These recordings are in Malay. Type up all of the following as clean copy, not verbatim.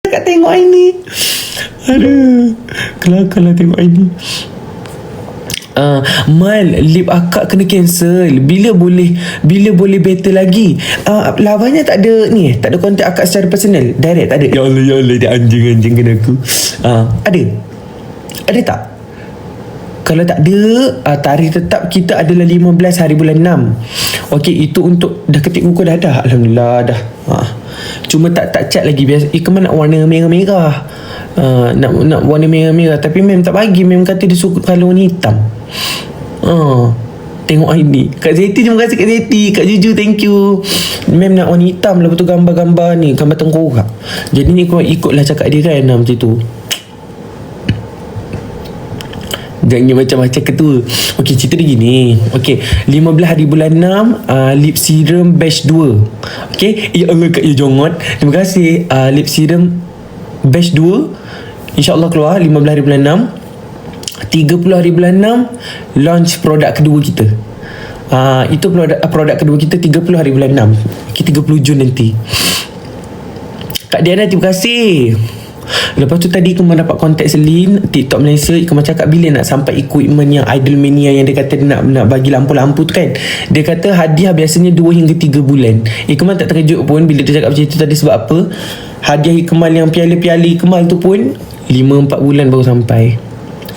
Kak tengok ini. Aduh, kelakar lah tengok ini. Mal, lip akak kena cancel. Bila boleh better lagi? Lawannya tak ada ni, tak ada kontak akak secara personal, direct tak ada. Ya Allah dia anjing kena aku. Ada tak? Kalau tak ada, tarikh tetap kita adalah 15 hari bulan 6. Okey, itu untuk dah ketik buku dah. Alhamdulillah dah. Cuma tak cat lagi. Biasa Ikmal nak warna merah-merah. Nak warna merah-merah, tapi mem tak bagi. Mem kata dia suka kalau warna hitam. Tengok ini. Kak Zeti, terima kasih Kak Zeti. Kak Juju, thank you. Mem nak warna hitam. Lepas tu gambar-gambar ni, gambar tengkorak. Jadi ni kau ikutlah cakap dia kan, macam tu. Jangan macam-macam ketua. Okey, cerita dia gini. Okey, 15 hari bulan 6, lip serum batch 2. Okey, ya Allah Kak Ya Jongot, terima kasih. Lip serum batch 2 InsyaAllah keluar 15 hari bulan 6. 30 hari bulan 6 launch produk kedua kita. Itu produk kedua kita 30 hari bulan 6. Okay, 30 Jun nanti. Kak Diana, terima kasih. Lepas tu tadi Ikmal dapat kontak Selin TikTok Malaysia. Ikmal cakap bila nak sampai equipment yang Idol Mania yang dia kata dia nak bagi lampu-lampu tu kan. Dia kata hadiah biasanya 2 hingga 3 bulan. Ikmal tak terkejut pun bila dia cakap macam itu tadi. Sebab apa? Hadiah Ikmal yang piala-piala Ikmal tu pun 5-4 bulan baru sampai.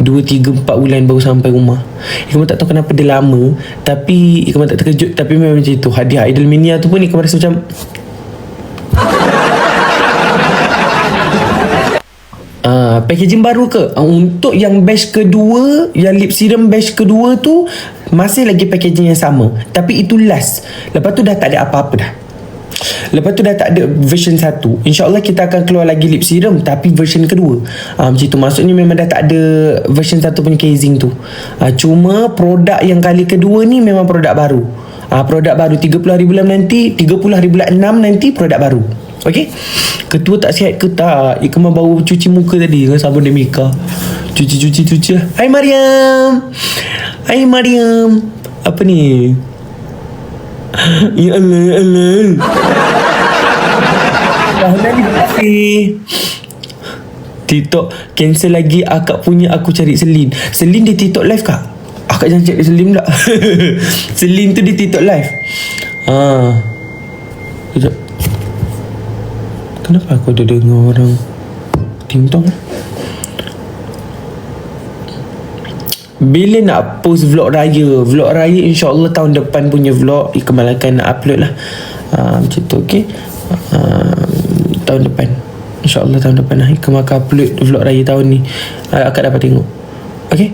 2-3-4 bulan baru sampai rumah. Ikmal tak tahu kenapa dia lama, tapi Ikmal tak terkejut. Tapi memang macam itu. Hadiah Idol Mania tu pun Ikmal rasa macam packaging baru ke? Untuk yang batch kedua, yang lip serum batch kedua tu masih lagi packaging yang sama, tapi itu last. Lepas tu dah tak ada apa-apa dah. Lepas tu dah tak ada version 1. InsyaAllah kita akan keluar lagi lip serum, tapi version kedua. Macam tu. Maksudnya memang dah tak ada version 1 punya casing tu. Cuma produk yang kali kedua ni memang produk baru. Produk baru 30 hari bulan nanti, 30 hari bulan 6 nanti produk baru. Okey. Ketua tak sihat ke tak? Ikmal baru cuci muka tadi dengan sabun Demika. Cuci lah. Hai Mariam. Apa ni? Ya Allah. Terima kasih. TikTok cancel lagi akak punya. Aku cari Selin dia TikTok live kak. Akak jangan cari Selin pula. Selin tu dia TikTok live. Sekejap. Kenapa aku ada dengar orang ting-tong? Bila nak post vlog raya? Vlog raya insyaAllah tahun depan punya vlog Ikmal akan upload lah. Macam tu, okay? Tahun depan InsyaAllah tahun depan lah Ikmal akan upload vlog raya tahun ni. Akak dapat tengok. Okay?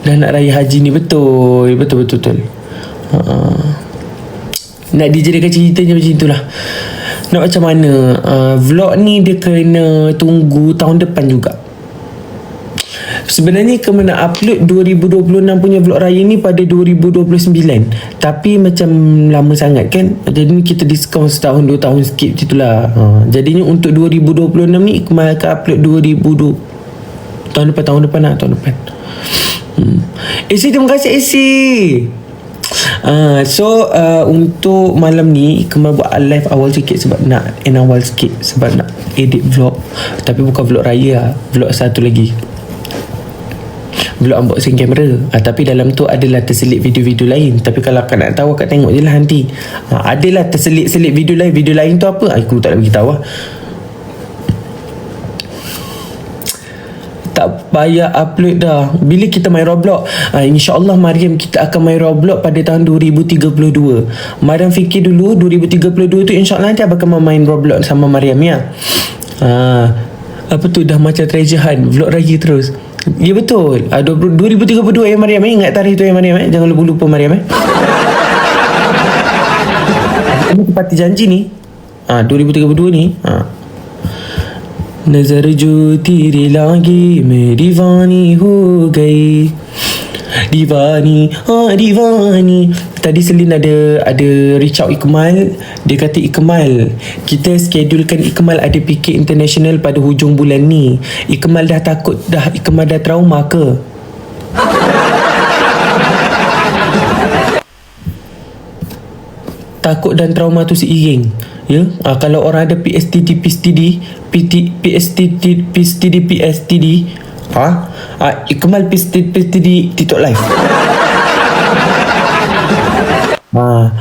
Dah nak raya haji ni. Betul. Nak dijadikan ceritanya macam itulah. Nak macam mana? Vlog ni dia kena tunggu tahun depan juga. Sebenarnya Ikmal nak upload 2026 punya vlog raya ni pada 2029. Tapi macam lama sangat kan. Jadi kita diskaun setahun 2 tahun sikit macam itulah. Jadinya untuk 2026 ni Ikmal akan upload 2000 tahun depan. Isi, terima kasih Isi. Untuk malam ni Ikmal buat live awal sikit sebab nak edit vlog. Tapi bukan vlog raya, vlog satu lagi, vlog unboxing kamera. Tapi dalam tu adalah terselit video-video lain. Tapi kalau akak nak tahu, akak tengok je lah nanti. Adalah terselit video lain tu apa, aku tak nak beritahu lah. Tak payah upload dah. Bila kita main Roblox? InsyaAllah Mariam, kita akan main Roblox pada tahun 2032. Mariam fikir dulu 2032 tu InsyaAllah nanti abang akan main Roblox sama Mariam ya. Apa tu, dah macam treasure hunt, vlog raya terus. Ya betul. 2032 ya Mariam. Ingat tarikh tu ya Mariam. Jangan lupa Mariam. Kita tepati janji ni. 2032 ni. नजर जो तेरे लागे मैं दीवानी हो गई. Divani. Tadi Selin ada reach out Ikmal. Dia kata, Ikmal, kita schedulekan Ikmal ada PK International pada hujung bulan ni. Ikmal dah takut dah? Ikmal dah trauma ke? Takut dan trauma tu seiring. Ya, kalau orang ada PSTD, PSTD, PSTD, PSTD, PSTD, Ikmal PSTD TikTok live.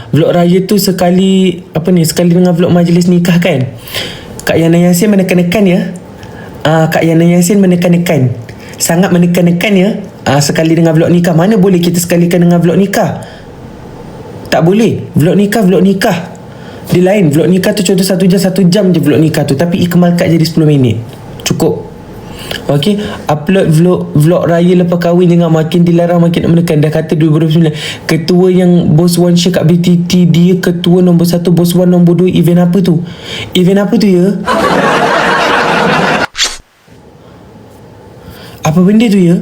Vlog raya tu sekali dengan vlog majlis nikah kan. Kak Yana Yasin menekan-nekan ya. Kak Yana Yasin menekan-nekan. Sangat menekan-nekan ya. Sekali dengan vlog nikah. Mana boleh kita sekalikan dengan vlog nikah? Tak boleh. Vlog nikah. Dia lain. Vlog nikah tu contoh 1 jam je vlog nikah tu. Tapi Ikmal kat jadi 10 minit. Cukup. Okey, upload vlog raya lepas kahwin jangan makin dilarang makin nak menekan. Dah kata 2009 ketua yang Bos Wan Syah kat BTT, dia ketua nombor 1, Bos Wan nombor 2. Event apa tu ya? Apa benda tu ya?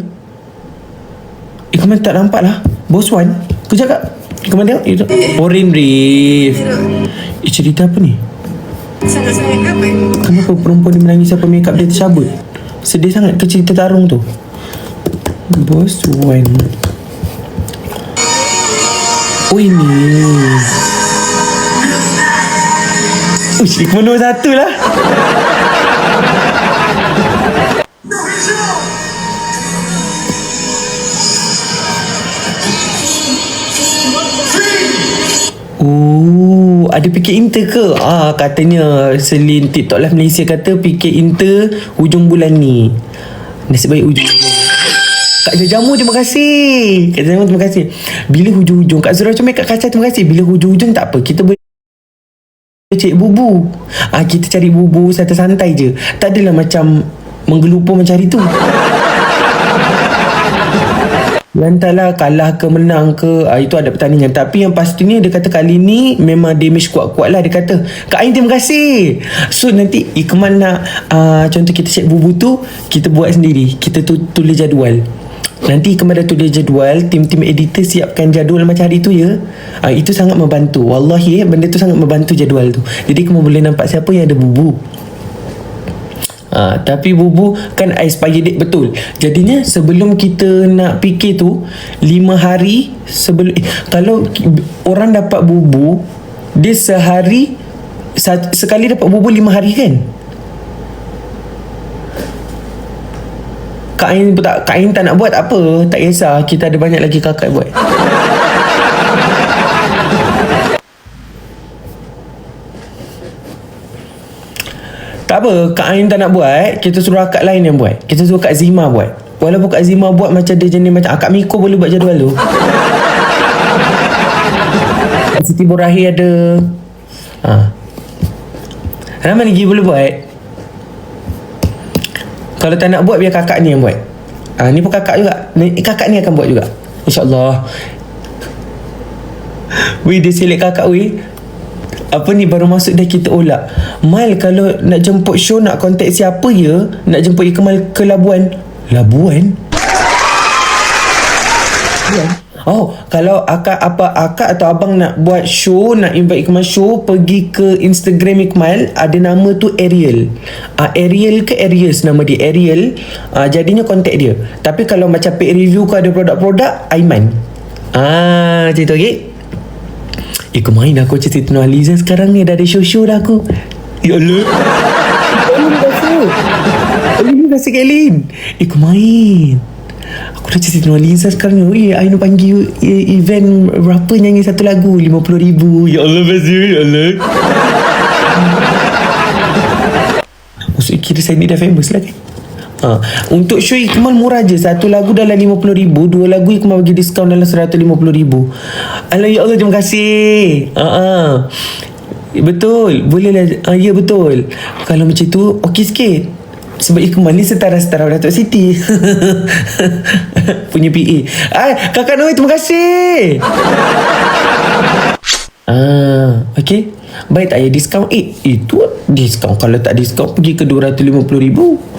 Ikmal tak nampak lah. Bos Wan, kejap kak, Ikmal tengok Orin Reef. Cerita apa ni? Sangat-sangat apa? Kenapa perempuan ni menangis apa makeup dia tercabut? Sedih sangat ke cerita tarung tu? Bos Wan. Oh ini. Ikmal nombor 1 lah. Oh, ada PK Inter ke? Katanya Selin TikTok Live Malaysia kata PK Inter hujung bulan ni. Nasib baik hujung. Kak Jamu terima kasih. Kak Jamu terima kasih. Bila hujung-hujung, Kak Zura Comel, Kak Kaca terima kasih. Bila hujung-hujung tak apa, kita boleh cari bubu. Kita cari bubu santai-santai je. Tak adalah macam menggelupur mencari tu. Entahlah kalah ke menang ke, itu ada pertandingan. Tapi yang pastinya dia kata kali ni memang damage kuat-kuat lah. Dia kata Kak Ain terima kasih. So nanti Ikmal nak contoh kita check bubu tu, kita buat sendiri. Kita tulis jadual. Nanti Ikmal dah tulis jadual, tim-tim editor siapkan jadual macam hari tu ya. Itu sangat membantu. Wallahi benda tu sangat membantu jadual tu. Jadi kamu boleh nampak siapa yang ada bubu. Tapi bubu kan expire date betul. Jadinya sebelum kita nak fikir tu 5 hari sebelum kalau orang dapat bubu, dia sehari sekali dapat bubu 5 hari kan. Kak Ain tak nak buat tak apa, tak kisah, kita ada banyak lagi kakak buat. Tak apa, Kak Ain tak nak buat, kita suruh akak lain yang buat. Kita suruh Kak Zima buat. Walaupun Kak Zima buat macam dia jenis macam Kak Miko boleh buat jadual tu. Siti Borahi ada. Ramai lagi boleh buat. Kalau tak nak buat, biar kakak ni yang buat. Ni pun kakak juga. Kakak ni akan buat juga, InsyaAllah. Weh, dia select kakak weh. Apa ni baru masuk dah kita olak. Mal kalau nak jemput show, nak kontak siapa ya? Nak jemput Ikmal ke Labuan? Labuan? Kalau akak atau abang nak buat show, nak invite Ikmal show, pergi ke Instagram Ikmal, ada nama tu Ariel. Ariel ke Aries nama dia, Ariel. Jadinya kontak dia. Tapi kalau macam paid review ke ada produk-produk, Aiman. Macam tu okey. Kemarin aku cerita Nurhaliza, sekarang ni dah ada show-show dah aku. Ya Allah. Terima kasih Kelin. Kemarin aku dah cerita Nurhaliza, sekarang ni I nak panggil event berapa nyanyi satu lagu 50,000. Ya Allah, masih ya Allah. Maksud kira saya ni dah famous lah kan. Untuk show Ikmal murah je. Satu lagu dalam 50,000, 2 lagu Ikmal bagi diskaun dalam 150,000. Allah, ya Allah, terima kasih. Betul, boleh lah. Ya betul. Kalau macam tu okey sikit. Sebab Ikmal ni setara-setara Datuk Siti. Punya PA. Kakak Noi, terima kasih. Okey. Baik, tak payah diskaun. Itu diskaun. Kalau tak diskaun, pergi ke 250,000.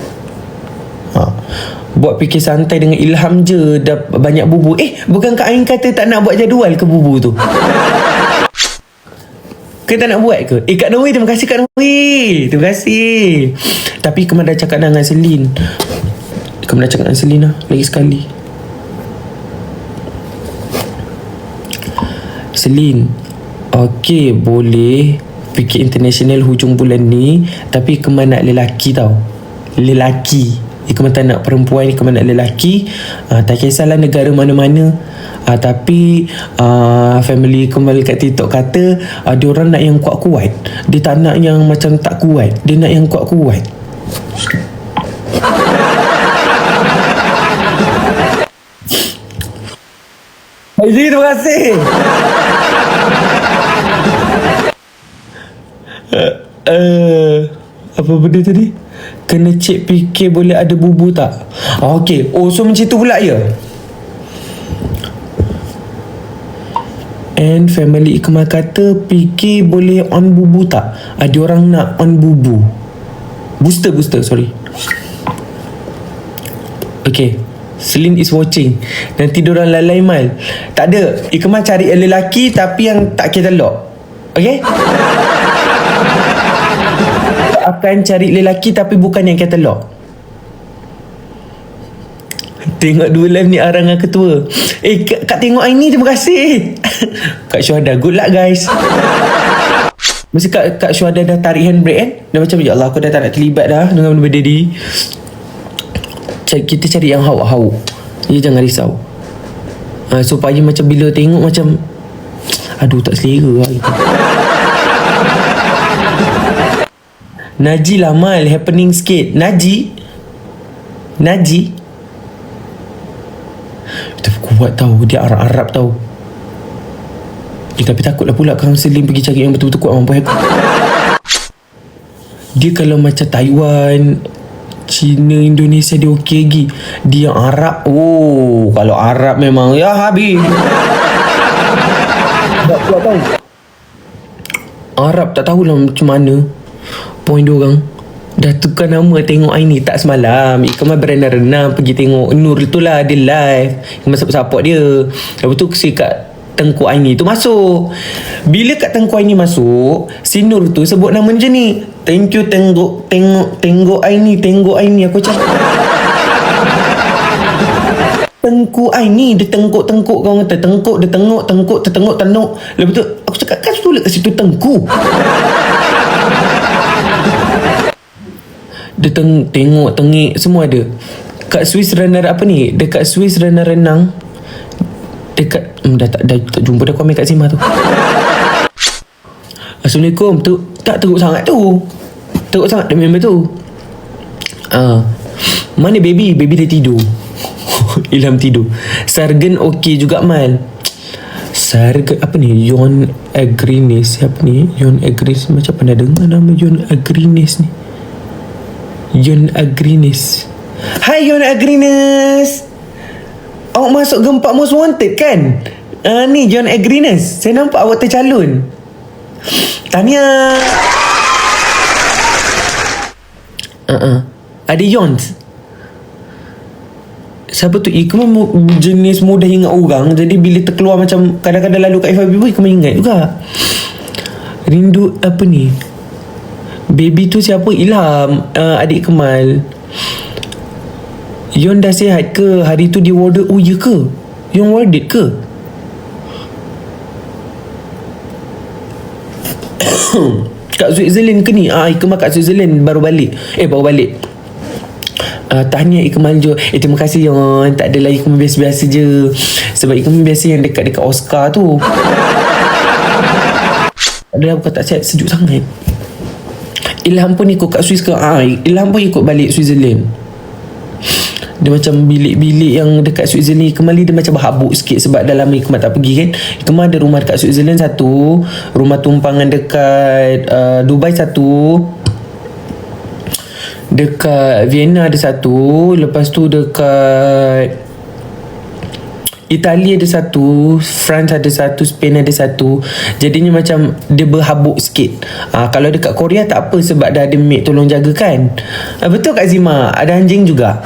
Buat fikir santai dengan Ilham je dah banyak bubu. Bukan Kak Ain kata tak nak buat jadual ke bubu tu? Ke tak nak buat ke? Kak Noe, terima kasih Kak Noe. Terima kasih. Tapi Kemal dah cakap dengan Selin. Kemal dah cakap dengan Selin lah lagi sekali. Selin, okey boleh fikir international hujung bulan ni. Tapi Ikmal nak lelaki tau. Lelaki. Ikmal tak nak perempuan, Ikmal nak lelaki. Tak kisahlah negara mana-mana. Tapi family Ikmal kat TikTok kata dia orang nak yang kuat-kuat. Dia tak nak yang macam tak kuat. Dia nak yang kuat-kuat. Haji, terima kasih. Apa benda tadi? Kena cek fikir boleh ada bubu tak? Okey. So macam tu pula ya? And family Ikmal kata fikir boleh on bubu tak? Ada orang nak on bubu. Booster, sorry. Okay, Celine is watching. Nanti diorang lalai Mal. Tak ada, Ikmal cari lelaki tapi yang tak catalog. Okay? Akan cari lelaki tapi bukan yang katalog. Tengok dua live ni Arang dengan ketua. Kak tengok hari ni, terima kasih. Kak Syuhada, good luck guys. Mesti Kak Syuhada dah tarik handbrake kan. Dah macam, ya Allah, aku dah tak nak terlibat dah dengan benda ni. Kita cari yang hauk-hauk. Ya, jangan risau. Supaya macam bila tengok macam, aduh tak selera lah gitu. Naji lah Mal, happening sikit. Naji kita kuat tahu. Dia Arab tahu. Tapi takutlah pula kaunseling pergi cari yang betul-betul kuat mampu happy. Dia kalau macam Taiwan, China, Indonesia dia okey lagi. Dia Arab, kalau Arab memang ya habis. Tak kuat tahu. Arab tak tahulah macam mana point diorang. Dah tukar nama tengok hari ni. Tak semalam Ikmal berenang-renang pergi tengok Nur tu lah, dia live. Ikmal support dia. Lepas tu si kat Tengku Aini tu masuk. Bila kat Tengku Aini masuk, si Nur tu sebut nama macam ni. Thank you tengok Aini. Aku cakap Tengku Aini, dia tengkuk kau kata. Tengkuk, dia tengok. Lepas tu aku cakap kan tulis kat situ Tengku. Dia tengok semua ada. Kat Swiss renang apa ni? Dekat Swiss renang dekat dah tak jumpa dah komen kat Simah tu. Assalamualaikum. Tak teruk sangat tu. Teruk sangat dia member tu. Mana baby dah tidur. Ilham tidur. Sargen okey juga Mal. Sargen apa ni? Yon Agrines. Siapa ni? Yon Agrines. Macam pernah dengar nama Yon Agrines ni. Yon Agrines. Hai Yon Agrines. Awak masuk Gempak Most Wanted kan? Ni Yon Agrines. Saya nampak awak tercalon. Tahniah. Ada Yons. Siapa tu? Ikmal jenis mudah ingat orang. Jadi bila terkeluar macam kadang-kadang lalu kat FIB pun Ikmal ingat juga. Rindu apa ni? Baby tu siapa? Ilham, adik Kemal. Yon dah sihat ke? Hari tu dia warded. Oh ya ke? Yon warded ke? Kat Switzerland ke ni? Ikmal kat Switzerland baru balik. Tahniah Ikmal je. Terima kasih Yon. Tak adalah Ikmal biasa-biasa je. Sebab Ikmal biasa yang dekat-dekat Oscar tu. Adalah bukan tak sihat, sejuk sangat. Ilham pun ikut kat Swiss ke? Ilham pun ikut balik Switzerland. Dia macam bilik-bilik yang dekat Switzerland. Kembali dia macam berhabuk sikit sebab dah lama Ikmal tak pergi kan. Ikmal ada rumah dekat Switzerland satu, rumah tumpangan dekat Dubai satu, dekat Vienna ada satu, lepas tu dekat Italia ada satu, France ada satu, Spain ada satu. Jadinya macam dia berhabuk sikit. Kalau dekat Korea tak apa sebab dah ada maid tolong jaga kan. Betul Kak Zima, ada anjing juga.